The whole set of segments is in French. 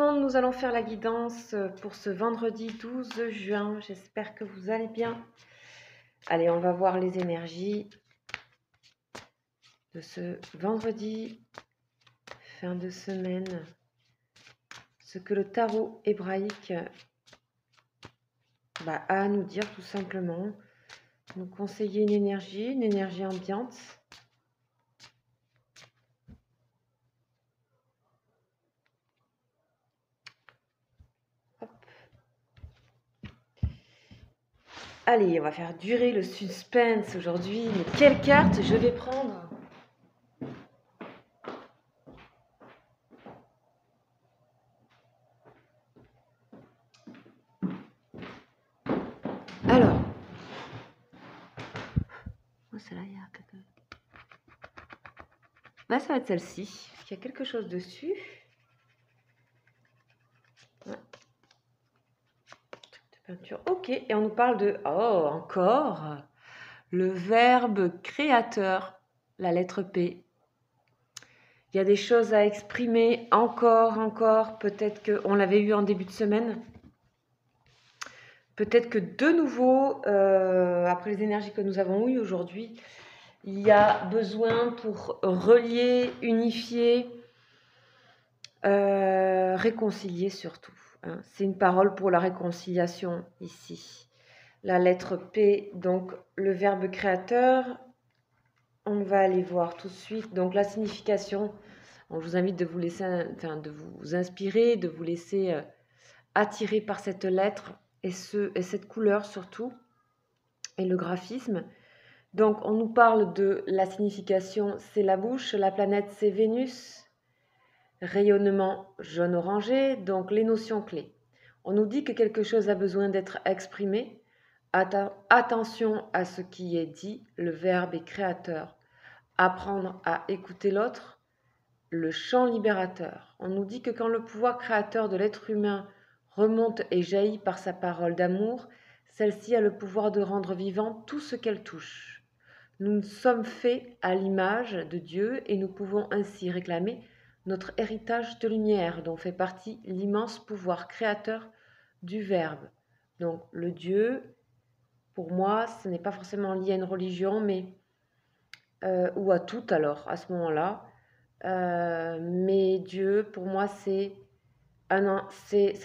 monde, nous allons faire la guidance pour ce vendredi 12 juin. J'espère que vous allez bien. Allez, on va voir les énergies de ce vendredi, fin de semaine. Ce que le tarot hébraïque a à nous dire tout simplement. Nous conseiller une énergie ambiante. Hop. Allez, on va faire durer le suspense aujourd'hui. Mais quelle carte je vais prendre ? Alors, celle-là, il y a quelque... Là, ça va être celle-ci. Il y a quelque chose dessus. Ouais. De peinture. Ok, et on nous parle de... Oh, encore le verbe créateur, la lettre P. Il y a des choses à exprimer, encore. Peut-être qu'on l'avait eu en début de semaine. Peut-être que de nouveau, après les énergies que nous avons eues aujourd'hui, il y a besoin pour relier, unifier, réconcilier surtout. Hein. C'est une parole pour la réconciliation ici. La lettre P, donc le verbe créateur, on va aller voir tout de suite. Donc la signification, je vous invite de vous laisser, de vous inspirer, de vous laisser attirer par cette lettre et cette couleur surtout, et le graphisme. Donc on nous parle de la signification, c'est la bouche, la planète c'est Vénus, rayonnement jaune-orangé, donc les notions clés. On nous dit que quelque chose a besoin d'être exprimé. Attention à ce qui est dit, le verbe est créateur. Apprendre à écouter l'autre, le chant libérateur. On nous dit que quand le pouvoir créateur de l'être humain remonte et jaillit par sa parole d'amour, celle-ci a le pouvoir de rendre vivant tout ce qu'elle touche. Nous sommes faits à l'image de Dieu et nous pouvons ainsi réclamer notre héritage de lumière dont fait partie l'immense pouvoir créateur du Verbe. Donc le Dieu, pour moi, ce n'est pas forcément lié à une religion, mais ou à tout alors, à ce moment-là. Mais Dieu, pour moi, ça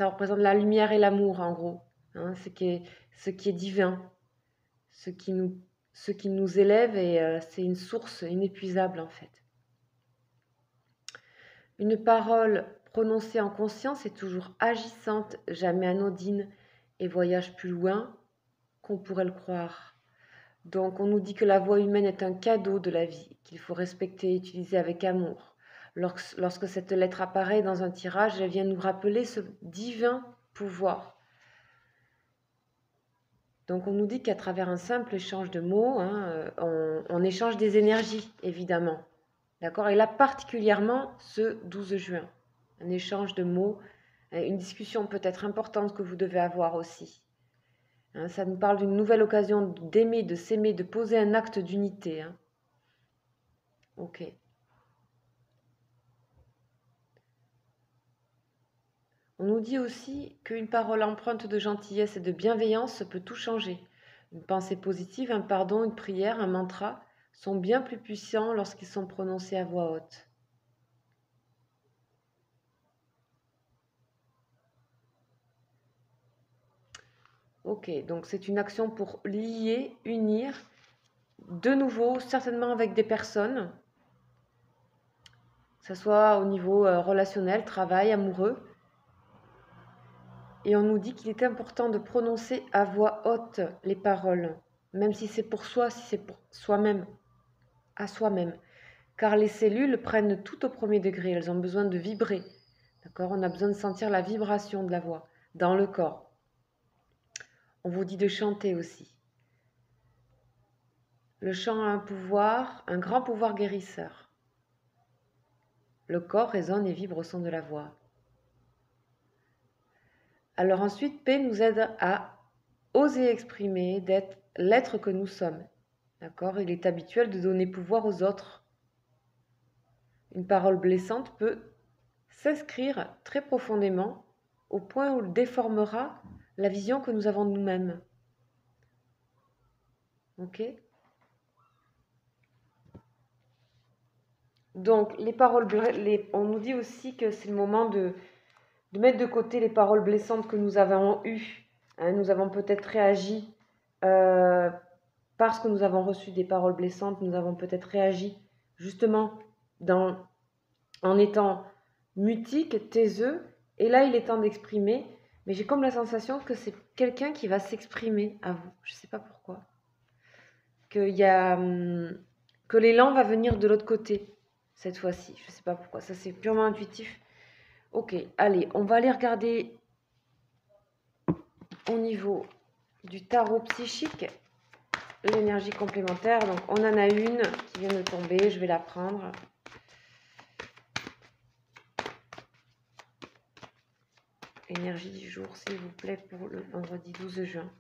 représente la lumière et l'amour, en gros. Hein, ce qui est divin, ce qui nous élève, et c'est une source inépuisable, en fait. Une parole prononcée en conscience est toujours agissante, jamais anodine, et voyage plus loin qu'on pourrait le croire. Donc on nous dit que la voix humaine est un cadeau de la vie, qu'il faut respecter et utiliser avec amour. Lorsque cette lettre apparaît dans un tirage, elle vient nous rappeler ce divin pouvoir. Donc on nous dit qu'à travers un simple échange de mots, on échange des énergies, évidemment. D'accord ? Et là, particulièrement ce 12 juin. Un échange de mots, une discussion peut-être importante que vous devez avoir aussi. Hein, ça nous parle d'une nouvelle occasion d'aimer, de s'aimer, de poser un acte d'unité. Hein. Ok. On nous dit aussi qu'une parole empreinte de gentillesse et de bienveillance peut tout changer. Une pensée positive, un pardon, une prière, un mantra sont bien plus puissants lorsqu'ils sont prononcés à voix haute. Ok, donc c'est une action pour lier, unir, de nouveau, certainement avec des personnes, que ce soit au niveau relationnel, travail, amoureux. Et on nous dit qu'il est important de prononcer à voix haute les paroles, même si c'est pour soi, si c'est pour soi-même, à soi-même. Car les cellules prennent tout au premier degré, elles ont besoin de vibrer. D'accord ? On a besoin de sentir la vibration de la voix dans le corps. On vous dit de chanter aussi. Le chant a un pouvoir, un grand pouvoir guérisseur. Le corps résonne et vibre au son de la voix. Alors ensuite, P nous aide à oser exprimer, d'être l'être que nous sommes. D'accord ? Il est habituel de donner pouvoir aux autres. Une parole blessante peut s'inscrire très profondément au point où il déformera la vision que nous avons de nous-mêmes. Ok? Donc, les paroles, on nous dit aussi que c'est le moment de mettre de côté les paroles blessantes que nous avons eues. Hein, nous avons peut-être réagi parce que nous avons reçu des paroles blessantes, nous avons peut-être réagi justement en étant mutique, taiseux, et là il est temps d'exprimer, mais j'ai comme la sensation que c'est quelqu'un qui va s'exprimer à vous, je ne sais pas pourquoi, que l'élan va venir de l'autre côté cette fois-ci, je ne sais pas pourquoi, ça c'est purement intuitif. Ok, allez, on va aller regarder au niveau du tarot psychique l'énergie complémentaire. Donc on en a une qui vient de tomber, je vais la prendre. Énergie du jour, s'il vous plaît, pour le vendredi 12 juin.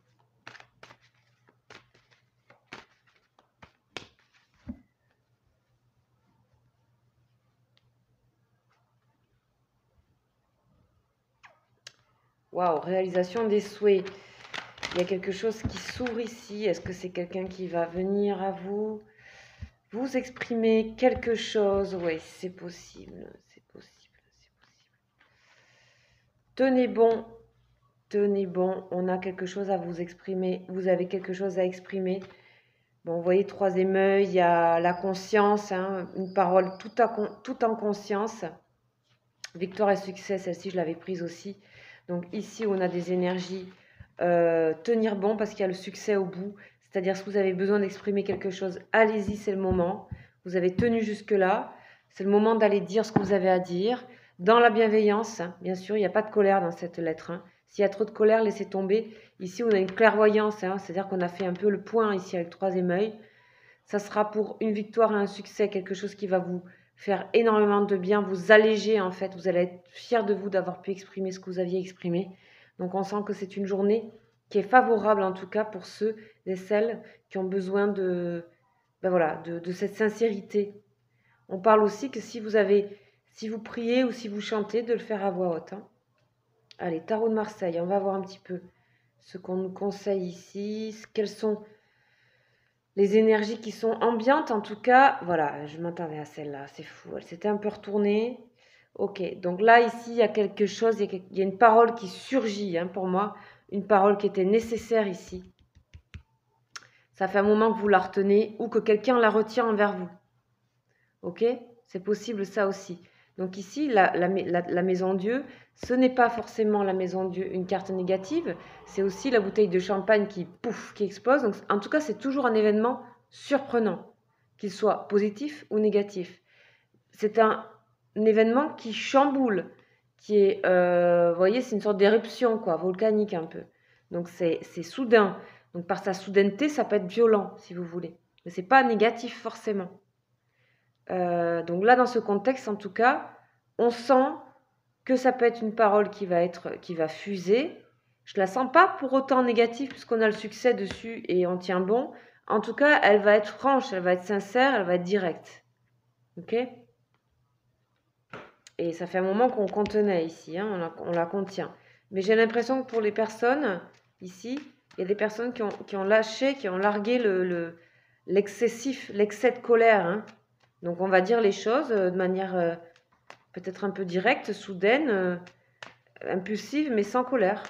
Waouh, réalisation des souhaits. Il y a quelque chose qui s'ouvre ici. Est-ce que c'est quelqu'un qui va venir à vous exprimer quelque chose? Oui, c'est possible, c'est possible, c'est possible. Tenez bon, on a quelque chose à vous exprimer. Vous avez quelque chose à exprimer. Bon, vous voyez, troisième œil, il y a la conscience, hein, une parole tout en conscience. Victoire et succès, celle-ci, je l'avais prise aussi. Donc ici, on a des énergies tenir bon parce qu'il y a le succès au bout. C'est-à-dire, si vous avez besoin d'exprimer quelque chose, allez-y, c'est le moment. Vous avez tenu jusque-là. C'est le moment d'aller dire ce que vous avez à dire. Dans la bienveillance, bien sûr, il n'y a pas de colère dans cette lettre. Hein. S'il y a trop de colère, laissez tomber. Ici, on a une clairvoyance. Hein, c'est-à-dire qu'on a fait un peu le point ici avec le troisième œil. Ça sera pour une victoire et un succès, quelque chose qui va vous faire énormément de bien, vous alléger en fait. Vous allez être fiers de vous d'avoir pu exprimer ce que vous aviez exprimé. Donc on sent que c'est une journée qui est favorable en tout cas pour ceux et celles qui ont besoin de cette sincérité. On parle aussi que si vous priez ou si vous chantez, de le faire à voix haute. Hein. Allez, tarot de Marseille, on va voir un petit peu ce qu'on nous conseille ici, quelles sont les énergies qui sont ambiantes. En tout cas, voilà, je m'attendais à celle-là, c'est fou, elle s'était un peu retournée. Ok, donc là, ici, il y a quelque chose, il y a une parole qui surgit, hein, pour moi, une parole qui était nécessaire ici. Ça fait un moment que vous la retenez ou que quelqu'un la retient envers vous. Ok, c'est possible ça aussi. Donc ici, la maison Dieu, ce n'est pas forcément la maison Dieu, une carte négative, c'est aussi la bouteille de champagne qui explose. Donc, en tout cas, c'est toujours un événement surprenant, qu'il soit positif ou négatif. C'est un événement qui chamboule, qui est, vous voyez, c'est une sorte d'éruption, quoi, volcanique un peu. Donc c'est soudain. Donc par sa soudaineté, ça peut être violent, si vous voulez. Mais c'est pas négatif forcément. Donc là, dans ce contexte, en tout cas, on sent que ça peut être une parole qui va fuser. Je la sens pas pour autant négative puisqu'on a le succès dessus et on tient bon. En tout cas, elle va être franche, elle va être sincère, elle va être directe. Ok ? Et ça fait un moment qu'on contenait ici, hein, on la contient. Mais j'ai l'impression que pour les personnes, ici, il y a des personnes qui ont lâché, qui ont largué l'excès de colère. Hein. Donc on va dire les choses de manière peut-être un peu directe, soudaine, impulsive, mais sans colère.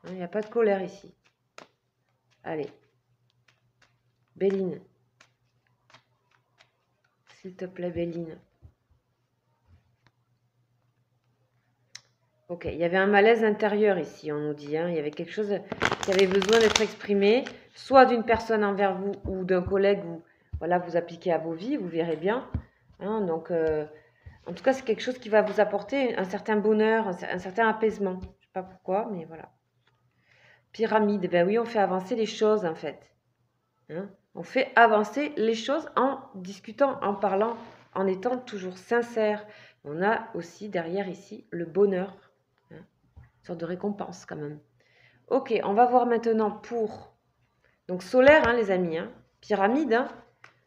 Il n'y a pas de colère ici. Allez. Béline. S'il te plaît, Béline. Ok, il y avait un malaise intérieur ici, on nous dit. Hein. Il y avait quelque chose qui avait besoin d'être exprimé, soit d'une personne envers vous ou d'un collègue, ou voilà, vous appliquez à vos vies, vous verrez bien. Hein. Donc, en tout cas, c'est quelque chose qui va vous apporter un certain bonheur, un certain apaisement. Je ne sais pas pourquoi, mais voilà. Pyramide, ben oui, on fait avancer les choses en fait. Hein. On fait avancer les choses en discutant, en parlant, en étant toujours sincère. On a aussi derrière ici le bonheur. Une sorte de récompense quand même. Ok, on va voir maintenant pour... Donc solaire, hein, les amis. Hein. Pyramide, hein.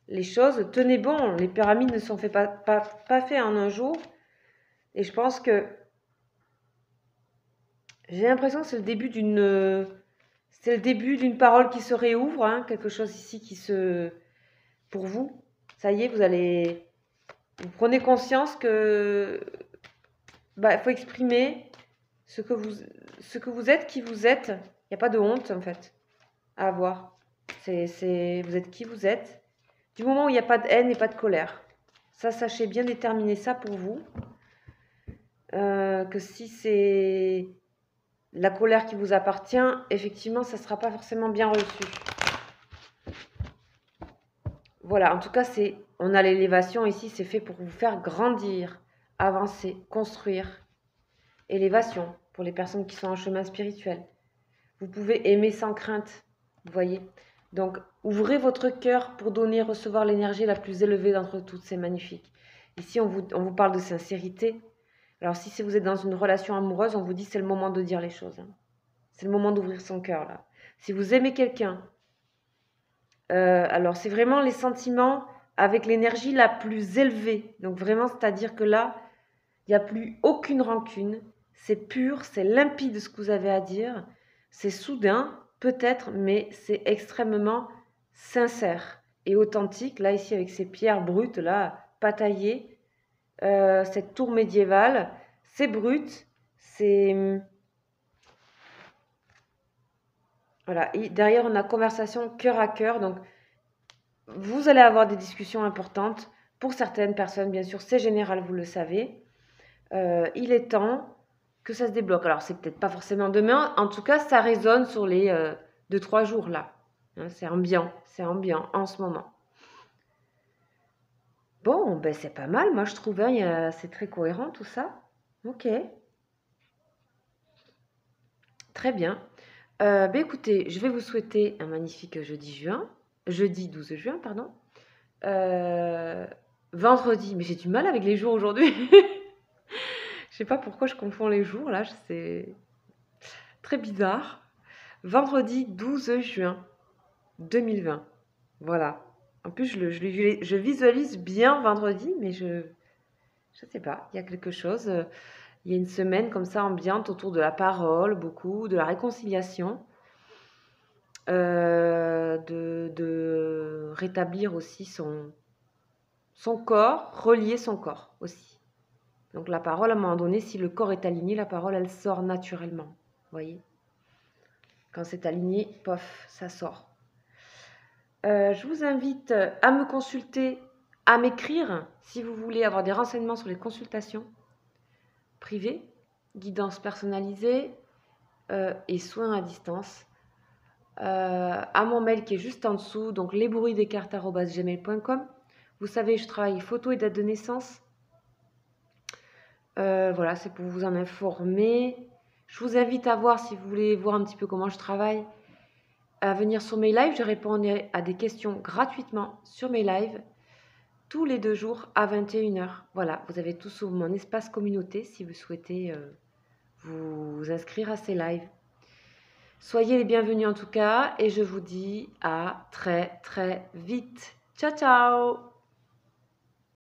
Les choses, tenez bon. Les pyramides ne sont pas faites en un jour. Et je pense que j'ai l'impression que c'est le début d'une parole qui se réouvre, hein, quelque chose ici qui se... Pour vous, ça y est, vous prenez conscience que il faut exprimer ce que vous êtes, qui vous êtes. Il n'y a pas de honte, en fait, à avoir. Vous êtes qui vous êtes. Du moment où il n'y a pas de haine et pas de colère. Ça, sachez bien déterminer ça pour vous. Que si c'est la colère qui vous appartient, effectivement, ça ne sera pas forcément bien reçu. Voilà, en tout cas, on a l'élévation ici, c'est fait pour vous faire grandir, avancer, construire. Élévation pour les personnes qui sont en chemin spirituel. Vous pouvez aimer sans crainte, vous voyez. Donc, ouvrez votre cœur pour donner et recevoir l'énergie la plus élevée d'entre toutes, c'est magnifique. Ici, on vous parle de sincérité. Alors, si vous êtes dans une relation amoureuse, on vous dit c'est le moment de dire les choses. Hein. C'est le moment d'ouvrir son cœur, là. Si vous aimez quelqu'un, alors c'est vraiment les sentiments avec l'énergie la plus élevée. Donc, vraiment, c'est-à-dire que là, il n'y a plus aucune rancune. C'est pur, c'est limpide ce que vous avez à dire. C'est soudain, peut-être, mais c'est extrêmement sincère et authentique. Là, ici, avec ces pierres brutes, là, pas taillées, cette tour médiévale, c'est brut, c'est... Voilà, et derrière, on a conversation cœur à cœur. Donc, vous allez avoir des discussions importantes. Pour certaines personnes, bien sûr, c'est général, vous le savez. Il est temps que ça se débloque. Alors, c'est peut-être pas forcément demain. En tout cas, ça résonne sur les 2-3 jours, là. Hein, c'est ambiant en ce moment. Bon, ben c'est pas mal, moi je trouve, hein, c'est très cohérent tout ça. Ok, très bien. Écoutez, je vais vous souhaiter un magnifique jeudi 12 juin, pardon. Vendredi, mais j'ai du mal avec les jours aujourd'hui. Je sais pas pourquoi je confonds les jours, là, c'est très bizarre. Vendredi 12 juin 2020. Voilà. En plus, je visualise bien vendredi, mais je sais pas, il y a quelque chose. Il y a une semaine comme ça ambiante autour de la parole, beaucoup, de la réconciliation, de rétablir aussi son corps, relier son corps aussi. Donc la parole, à un moment donné, si le corps est aligné, la parole, elle sort naturellement. Vous voyez ? Quand c'est aligné, pof, ça sort. Je vous invite à me consulter, à m'écrire si vous voulez avoir des renseignements sur les consultations privées, guidance personnalisée et soins à distance. À mon mail qui est juste en dessous, donc lesbrouilledescartes@gmail.com. Vous savez, je travaille photo et date de naissance. Voilà, c'est pour vous en informer. Je vous invite à voir, si vous voulez voir un petit peu comment je travaille, à venir sur mes lives. Je réponds à des questions gratuitement sur mes lives tous les 2 jours à 21h. Voilà, vous avez tout sur mon espace communauté si vous souhaitez vous inscrire à ces lives. Soyez les bienvenus en tout cas et je vous dis à très très vite. Ciao ciao!